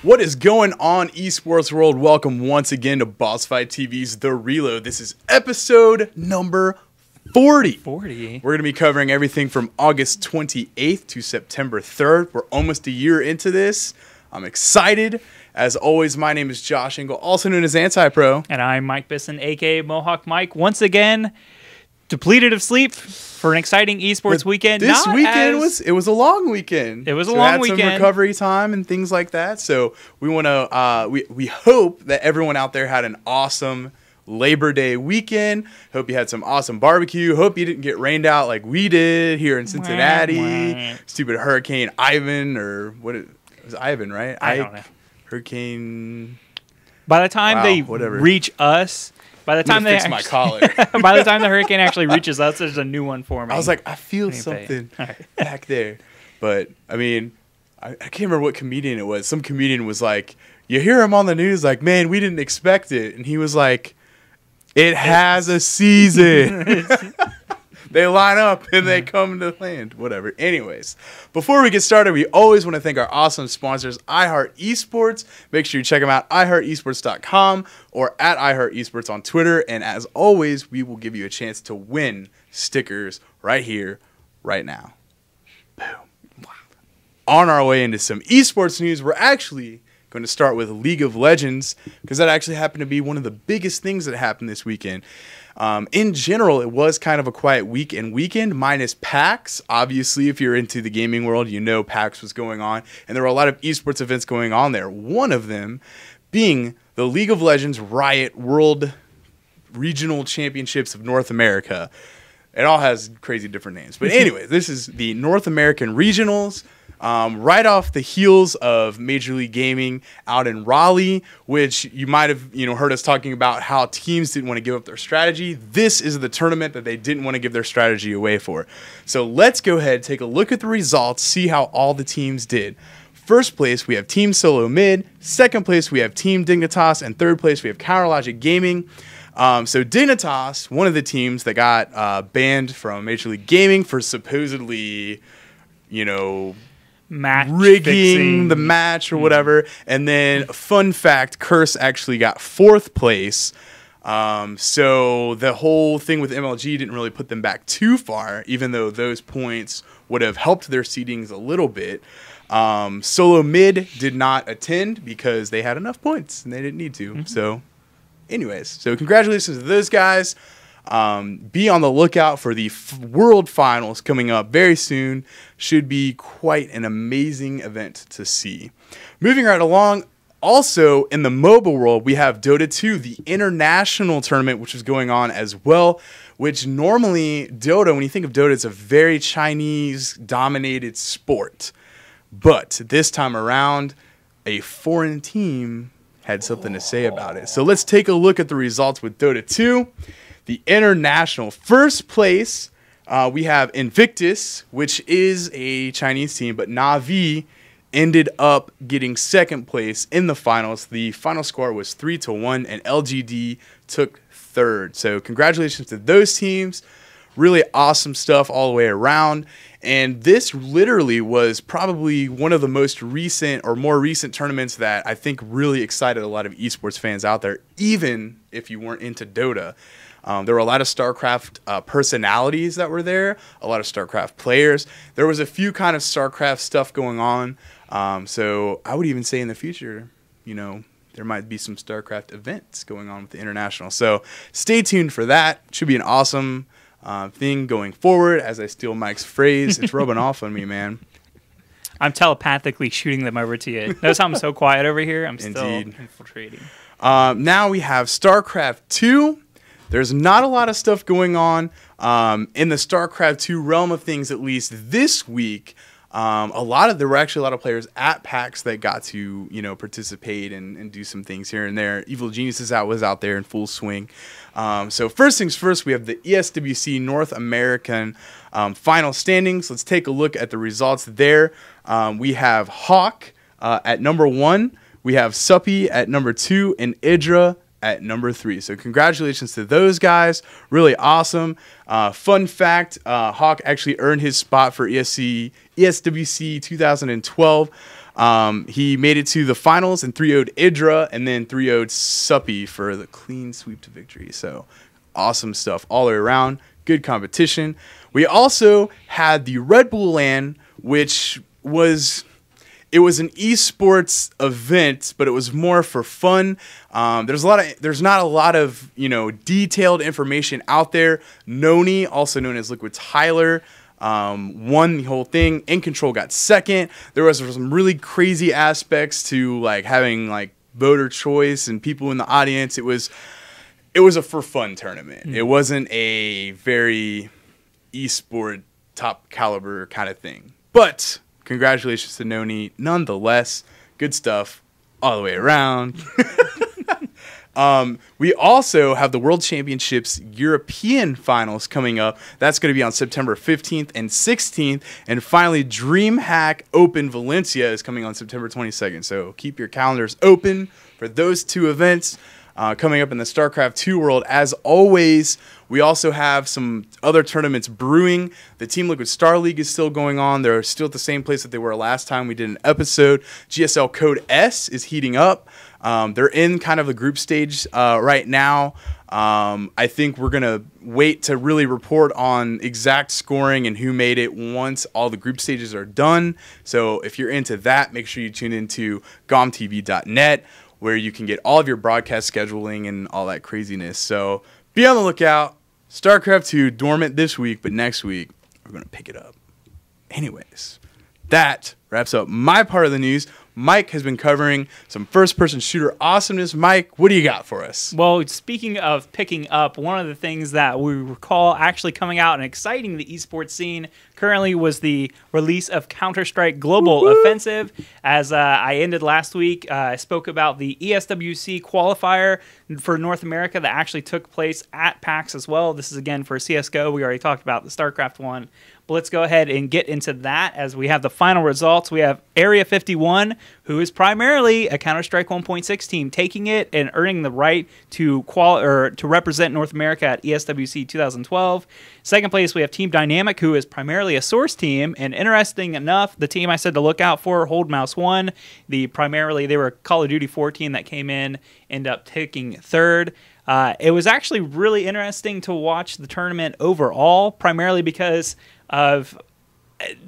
What is going on, esports world? Welcome once again to BossFightTV's The Reload. This is episode number 40. We're going to be covering everything from August 28th to September 3rd. We're almost a year into this. I'm excited. As always, my name is Josh Engel, also known as Anti-Pro. And I'm Mike Bisson, a.k.a. Mohawk Mike. Once again, depleted of sleep for an exciting esports weekend. This weekend was a long weekend. It was a long weekend. Some recovery time and things like that. So we want to we hope that everyone out there had an awesome Labor Day weekend. Hope you had some awesome barbecue. Hope you didn't get rained out like we did here in Cincinnati. Stupid Hurricane Ivan, or what it was, Ivan, right? I don't know. Hurricane. By the time they reach us. By the time they my collar. By the time the hurricane actually reaches us, there's a new one forming. I was like, I feel something back there. But, I mean, I can't remember what comedian it was. Some comedian was like, you hear him on the news like, man, we didn't expect it. And he was like, it has a season. They line up and they come to land. Whatever. Anyways, before we get started, we always want to thank our awesome sponsors, iHeartEsports. Make sure you check them out, iHeartEsports.com or at iHeartEsports on Twitter. And as always, we will give you a chance to win stickers right here, right now. Boom. Wow. On our way into some esports news, we're actually going to start with League of Legends, because that actually happened to be one of the biggest things that happened this weekend. In general, it was kind of a quiet weekend, minus PAX. Obviously, if you're into the gaming world, you know PAX was going on, and there were a lot of esports events going on there. One of them being the League of Legends Riot World Regional Championships of North America. It all has crazy different names. But anyway, this is the North American Regionals. Right off the heels of Major League Gaming out in Raleigh, which you might have heard us talking about how teams didn't want to give up their strategy. This is the tournament that they didn't want to give their strategy away for. So let's go ahead, take a look at the results, see how all the teams did. First place, we have Team Solo Mid. Second place, we have Team Dignitas. And third place, we have Counterlogic Gaming. So Dignitas, one of the teams that got banned from Major League Gaming for supposedly, rigging the match or whatever. And then, fun fact, Curse actually got fourth place. So the whole thing with MLG didn't really put them back too far, even though those points would have helped their seedings a little bit. Solo Mid did not attend because they had enough points and they didn't need to. So anyways, so congratulations to those guys. Be on the lookout for the World Finals coming up very soon. Should be quite an amazing event to see. Moving right along, also in the mobile world, we have Dota 2, the international tournament, which is going on as well, which normally Dota, when you think of Dota, it's a very Chinese-dominated sport. But this time around, a foreign team had something to say about it. So let's take a look at the results with Dota 2. The international first place, we have Invictus, which is a Chinese team, but Na'Vi ended up getting second place in the finals. The final score was 3-1, and LGD took third. So congratulations to those teams. Really awesome stuff all the way around. And this literally was probably one of the most recent or more recent tournaments that I think really excited a lot of esports fans out there, even if you weren't into Dota. There were a lot of StarCraft personalities that were there, a lot of StarCraft players. There was a few kind of StarCraft stuff going on. So I would even say in the future, there might be some StarCraft events going on with the international. So stay tuned for that. Should be an awesome thing going forward. As I steal Mike's phrase, it's rubbing off on me, man. I'm telepathically shooting them over to you. Notice how I'm so quiet over here? I'm still infiltrating. Now we have StarCraft 2. There's not a lot of stuff going on in the StarCraft 2 realm of things, at least this week. There were actually a lot of players at PAX that got to, participate and do some things here and there. Evil Geniuses was out there in full swing. So first things first, we have the ESWC North American final standings. Let's take a look at the results there. We have Hawk at number 1. We have Suppy at number 2 and Idra at number 3. So congratulations to those guys. Really awesome. Fun fact, Hawk actually earned his spot for ESWC 2012. He made it to the finals and 3-0'd Idra and then 3-0'd Suppy for the clean sweep to victory. So awesome stuff all the way around. Good competition. We also had the Red Bull LAN, which was... It was an esports event, but it was more for fun. There's not a lot of detailed information out there. Noni, also known as Liquid Tyler, won the whole thing. In Control got second. There was some really crazy aspects to like having like voter choice and people in the audience. It was a for fun tournament. It wasn't a very esport top caliber kind of thing, but. Congratulations to Noni. Nonetheless, good stuff all the way around. We also have the World Championships European Finals coming up. That's going to be on September 15th and 16th. And finally, DreamHack Open Valencia is coming on September 22nd. So keep your calendars open for those two events. Coming up in the StarCraft 2 world. As always, we also have some other tournaments brewing. The Team Liquid Star League is still going on. They're still at the same place that they were last time we did an episode. GSL Code S is heating up. They're in kind of the group stage right now. I think we're going to wait to really report on exact scoring and who made it once all the group stages are done. So if you're into that, make sure you tune into gomtv.net. where you can get all of your broadcast scheduling and all that craziness. So be on the lookout. StarCraft 2 dormant this week, but next week we're going to pick it up. Anyways, that wraps up my part of the news. Mike has been covering some first-person shooter awesomeness. Mike, what do you got for us? Well, speaking of picking up, one of the things that we recall actually coming out and exciting the esports scene currently was the release of Counter-Strike Global Offensive. As I ended last week, I spoke about the ESWC qualifier for North America that actually took place at PAX as well. This is, again, for CSGO. We already talked about the StarCraft one. But let's go ahead and get into that as we have the final results. We have Area 51, who is primarily a Counter-Strike 1.6 team, taking it and earning the right to represent North America at ESWC 2012. Second place, we have Team Dynamic, who is primarily a Source team. And interesting enough, the team I said to look out for, Hold Mouse 1, they were a Call of Duty 4 team that came in, ended up taking third. It was actually really interesting to watch the tournament overall, primarily because of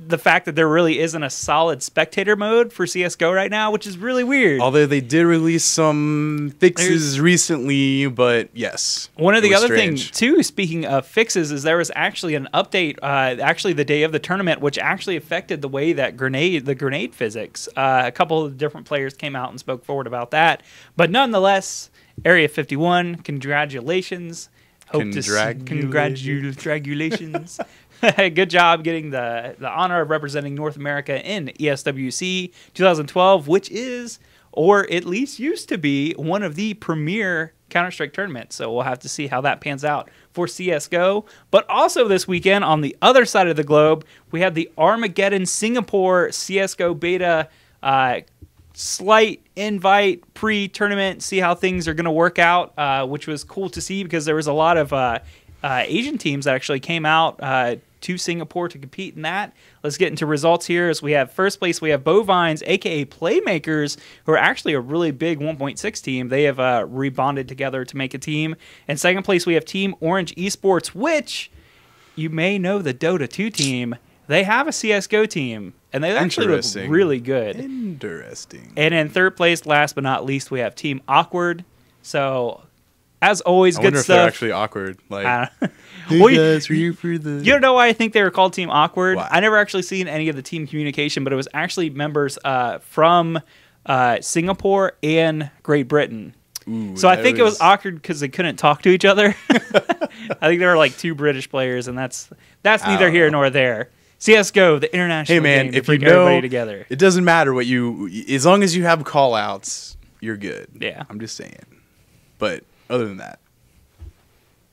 the fact that there really isn't a solid spectator mode for CSGO right now, which is really weird. Although they did release some fixes recently, but yes. One of the other things, too, speaking of fixes, is there was actually an update, actually the day of the tournament, which actually affected the way that the grenade physics. A couple of different players came out and spoke forward about that. But nonetheless, Area 51, congratulations. Congratulations. Good job getting the honor of representing North America in ESWC 2012, which is, or at least used to be, one of the premier Counter-Strike tournaments. So we'll have to see how that pans out for CSGO. But also this weekend, on the other side of the globe, we have the Armageddon Singapore CSGO beta slight invite pre-tournament, see how things are going to work out, which was cool to see because there was a lot of Asian teams that actually came out to Singapore to compete in that. Let's get into results here. As we have first place, we have Bovines, aka Playmakers, who are actually a really big 1.6 team. They have rebonded together to make a team. And second place, we have Team Orange Esports, which you may know the Dota 2 team. They have a CSGO team, and they actually look really good. Interesting. And in third place, last but not least, we have Team Awkward. So, as always, good stuff. I wonder if they're actually awkward. Like, well, you know why I think they were called Team Awkward? Why? I never actually seen any of the team communication, but it was actually members from Singapore and Great Britain. Ooh, so I think it was awkward because they couldn't talk to each other. I think there were like two British players, and that's neither here nor there. CSGO, the international game, to bring everybody together. It doesn't matter what as long as you have call outs, you're good. Yeah. I'm just saying. But other than that,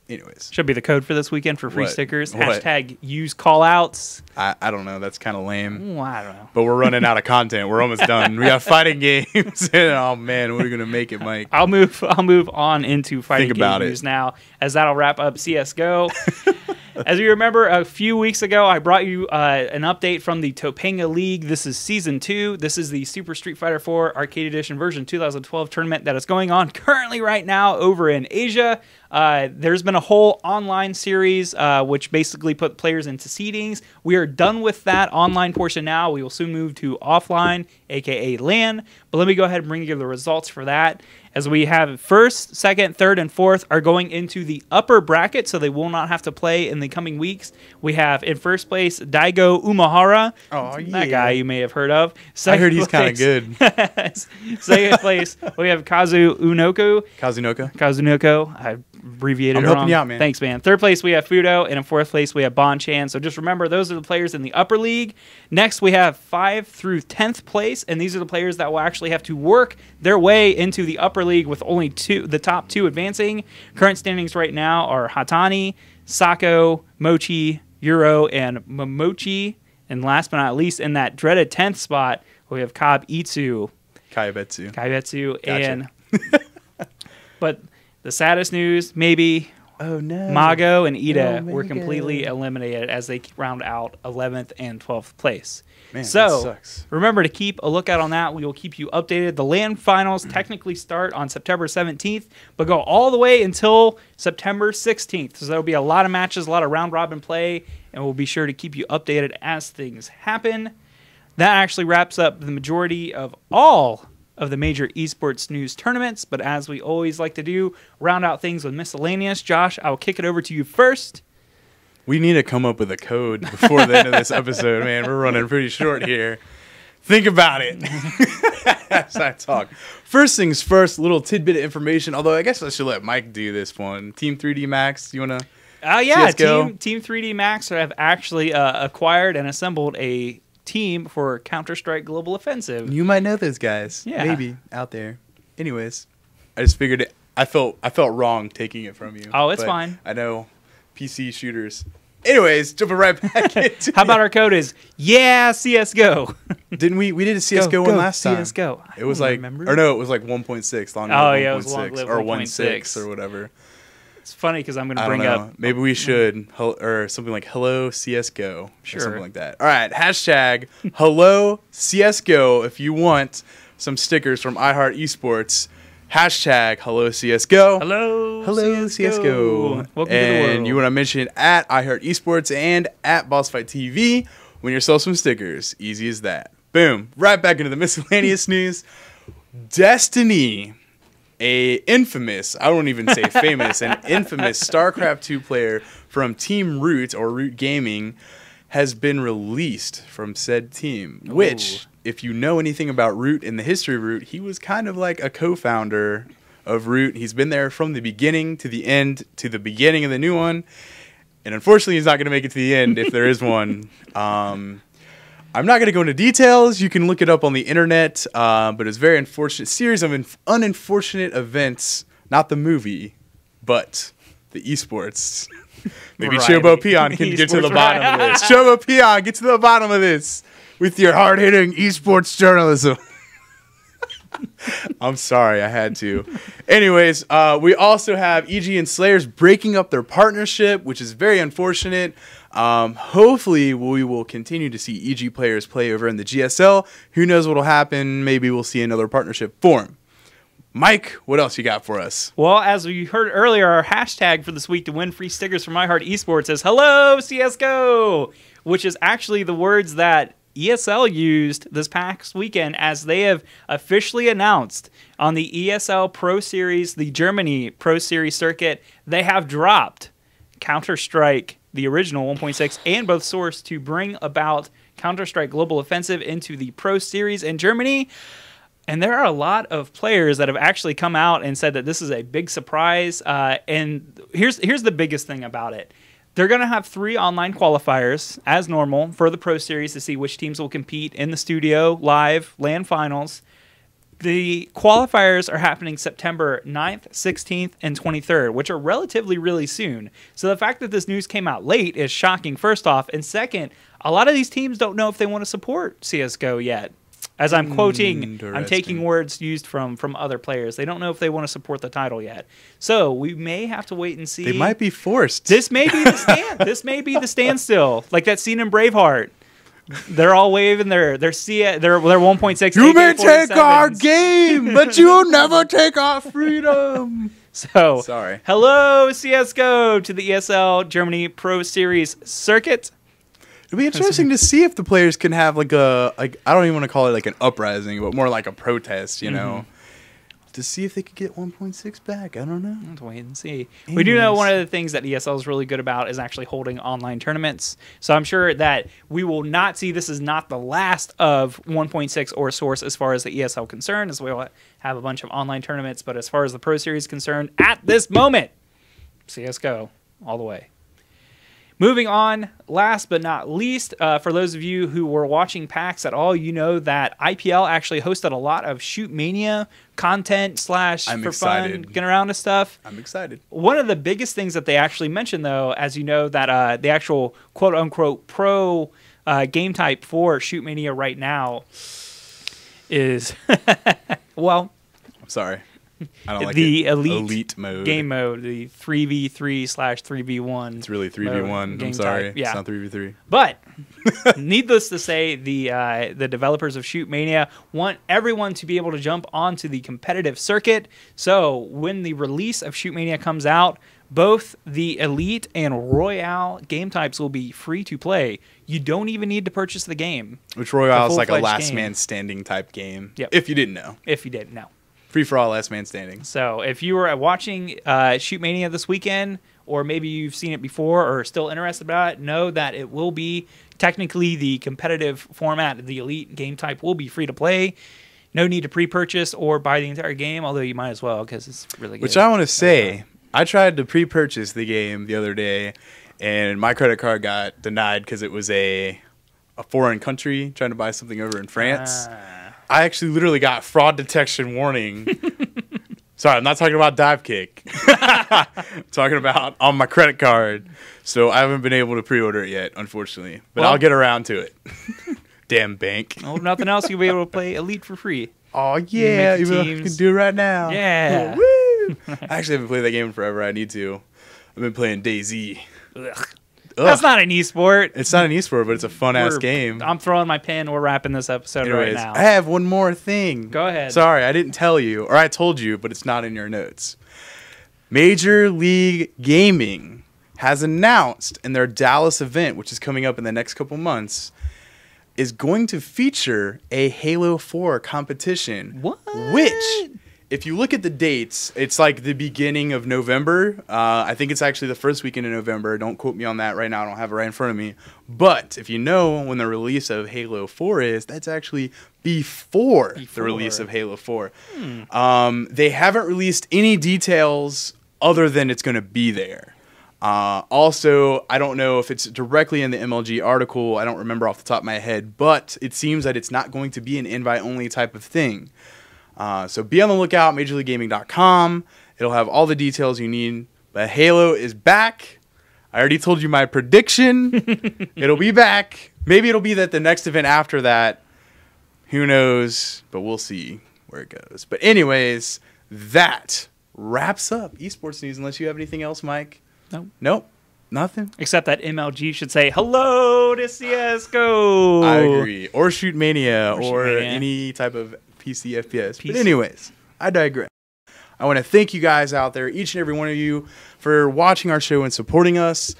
anyways. Should be the code for this weekend for free stickers. What? # use call outs. I don't know. That's kind of lame. I don't know. But we're running out of content. We're almost done. We got fighting games. And, oh, man, we're going to make it, Mike. I'll move on into fighting game news now, as that'll wrap up CSGO. As you remember, a few weeks ago, I brought you an update from the Topanga League. This is Season 2. This is the Super Street Fighter 4 Arcade Edition version 2012 tournament that is going on currently right now over in Asia. There's been a whole online series which basically put players into seedings. We are done with that online portion now. We will soon move to offline, aka LAN. But let me go ahead and bring you the results for that. As we have first, second, third, and fourth are going into the upper bracket, so they will not have to play in the coming weeks. We have in first place Daigo Umahara. Oh, yeah. That guy you may have heard of. I heard he's kind of good. Second place, we have Kazunoko. I abbreviated it wrong. I'm helping you out, man. Thanks, man. Third place, we have Fudo. And in fourth place, we have Bon-Chan. So just remember, those are the players in the upper league. Next, we have 5th through 10th place. And these are the players that will actually have to work their way into the upper league with only the top 2 advancing. Current standings right now are Hatani, Sako, Mochi, Euro, and Momochi. And last but not least, in that dreaded 10th spot, we have Kayabetsu. Gotcha. And but the saddest news, maybe, oh no, Mago and Ida were completely eliminated as they round out 11th and 12th place. Man, so that sucks. remember to keep a lookout on that. We will keep you updated. The LAN finals technically start on September 17th, but go all the way until September 16th. So there will be a lot of matches, a lot of round-robin play, and we'll be sure to keep you updated as things happen. That actually wraps up the majority of all of the major esports news tournaments, but as we always like to do, round out things with miscellaneous. Josh, I will kick it over to you first. We need to come up with a code before the end of this episode, man. We're running pretty short here. Think about it as I talk. First things first, a little tidbit of information, although I guess I should let Mike do this one. Team 3D Max, you want to Yeah, Team 3D Max have actually acquired and assembled a team for Counter-Strike Global Offensive. You might know those guys. Yeah. Maybe out there. Anyways, I just figured it. I felt wrong taking it from you. Oh, it's fine. I know PC shooters. Anyways, jumping right back into How about our code is CSGO? Didn't we did a CSGO one last time. CSGO. It was like remember. Or no, it was like 1.6 long. Oh, yeah, it was 1.6 long-lived or 1.6 1.6 or whatever. It's funny because I'm going to I don't bring know. up. Maybe we should or something like hello CSGO Sure. or something like that. All right, hashtag hello CSGO if you want some stickers from iHeart Esports. Hashtag hello CSGO. Hello CSGO. Welcome to the world. And you want to mention at iHeart Esports and at BossFightTV when you sell some stickers. Easy as that. Boom. Right back into the miscellaneous news. Destiny, a infamous, I won't even say famous, an infamous StarCraft 2 player from Team Root or Root Gaming has been released from said team, which, if you know anything about Root and the history of Root, he was kind of like a co-founder of Root. He's been there from the beginning to the end to the beginning of the new one. And unfortunately, he's not going to make it to the end if there is one. I'm not going to go into details. You can look it up on the internet. But it's a very unfortunate series of unfortunate events. Not the movie, but the esports. Maybe Chobo Peon can get to the bottom of this. Chobo Peon, get to the bottom of this with your hard-hitting esports journalism. I'm sorry, I had to. Anyways, we also have EG and Slayers breaking up their partnership, which is very unfortunate. Hopefully, we will continue to see EG players play over in the GSL. Who knows what will happen? Maybe we'll see another partnership form. Mike, what else you got for us? Well, as we heard earlier, our hashtag for this week to win free stickers from iHeart Esports is Hello CSGO, which is actually the words that ESL used this past weekend as they have officially announced on the ESL Pro Series, the Germany Pro Series circuit, they have dropped Counter-Strike, the original 1.6, and both Source to bring about Counter-Strike Global Offensive into the Pro Series in Germany. And there are a lot of players that have actually come out and said that this is a big surprise. And here's the biggest thing about it. They're going to have 3 online qualifiers, as normal, for the Pro Series to see which teams will compete in the studio, live, LAN finals. The qualifiers are happening September 9th, 16th, and 23rd, which are relatively really soon. So the fact that this news came out late is shocking, first off. And second, a lot of these teams don't know if they want to support CSGO yet. As I'm quoting, I'm taking Interesting. words used from other players. They don't know if they want to support the title yet. So we may have to wait and see. They might be forced. This may be the stand. This may be the standstill, like that scene in Braveheart. They're all waving their 1.6. You may take our AK-47s. game, but you'll never take our freedom. So Sorry. hello CS:GO to the ESL Germany Pro Series circuit. It'd be interesting to see if the players can have like I don't even want to call it like an uprising, but more like a protest, you know, to see if they could get 1.6 back. I don't know. Let's wait and see. We do know one of the things that ESL is really good about is actually holding online tournaments. So I'm sure that we will not see, this is not the last of 1.6 or Source as far as the ESL concerned, as we'll have a bunch of online tournaments. But as far as the Pro Series is concerned, at this moment, CS:GO all the way. Moving on, last but not least, for those of you who were watching PAX at all, you know that IPL actually hosted a lot of Shoot Mania content / I'm for fun, excited. getting around to stuff. I'm excited. One of the biggest things that they actually mentioned, though, as you know, that the actual quote-unquote pro game type for Shoot Mania right now is, well, I'm sorry. I don't like the it. elite mode. game mode, the 3v3/3v1. It's really 3v1. game I'm sorry. type, yeah. It's not 3v3. But needless to say, the developers of Shoot Mania want everyone to be able to jump onto the competitive circuit. So when the release of Shoot Mania comes out, both the Elite and Royale game types will be free to play. You don't even need to purchase the game. Which Royale is like a full-fledged last game. man standing type game. Yep. If you didn't know. If you didn't know. Free for all, last man standing. So if you were watching Shoot Mania this weekend, or maybe you've seen it before or are still interested about it, know that it will be technically the competitive format. The Elite game type will be free to play. No need to pre-purchase or buy the entire game, although you might as well because it's really good. Which I want to say, I tried to pre-purchase the game the other day, and my credit card got denied because it was a foreign country trying to buy something over in France. I actually literally got fraud detection warning. Sorry, I'm not talking about dive kick. I'm talking about on my credit card. So I haven't been able to pre-order it yet, unfortunately. But Well- I'll get around to it. Damn bank. Well, if nothing else, you'll be able to play Elite for free. Oh, yeah. make the Even I teams. can do it right now. Yeah. Woo! I actually haven't played that game in forever. I need to. I've been playing DayZ. Ugh. That's not an esport. It's not an esport, but it's a fun-ass We're- game. I'm throwing my pen. We're wrapping this episode Anyways, right now. I have one more thing. Go ahead. Sorry, I didn't tell you, or I told you, but it's not in your notes. Major League Gaming has announced in their Dallas event, which is coming up in the next couple months, is going to feature a Halo 4 competition. What? Which, if you look at the dates, it's like the beginning of November. I think it's actually the first weekend in November. Don't quote me on that right now. I don't have it right in front of me. But if you know when the release of Halo 4 is, that's actually before the release of Halo 4. They haven't released any details other than it's going to be there. Also, I don't know if it's directly in the MLG article. I don't remember off the top of my head, but it seems that it's not going to be an invite-only type of thing. So be on the lookout, MajorLeagueGaming.com. It'll have all the details you need. But Halo is back. I already told you my prediction. It'll be back. Maybe it'll be that the next event after that. Who knows? But we'll see where it goes. But anyways, that wraps up esports news. Unless you have anything else, Mike. Nope. Nothing. Except that MLG should say hello to CS:GO. I agree. Or Shoot Mania or Shoot Mania. any type of PC FPS. But anyways, I digress. I want to thank you guys out there, each and every one of you, for watching our show and supporting us.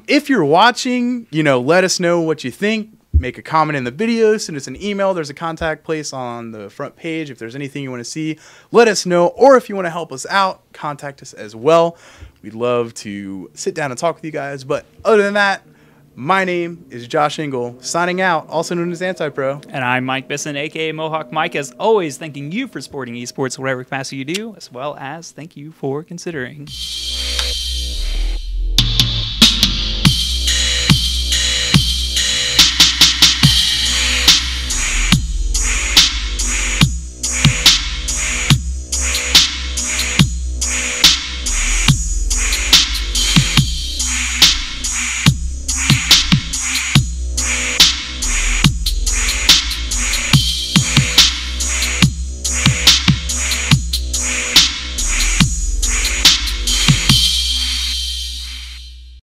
If you're watching, let us know what you think. Make a comment in the video, send us an email. There's a contact place on the front page. If there's anything you want to see, let us know. Or if you want to help us out, contact us as well. We'd love to sit down and talk with you guys. But other than that, my name is Josh Engel, signing out, also known as Anti-Pro. And I'm Mike Bisson, a.k.a. Mohawk Mike, as always, thanking you for supporting esports, whatever capacity you do, as well as thank you for considering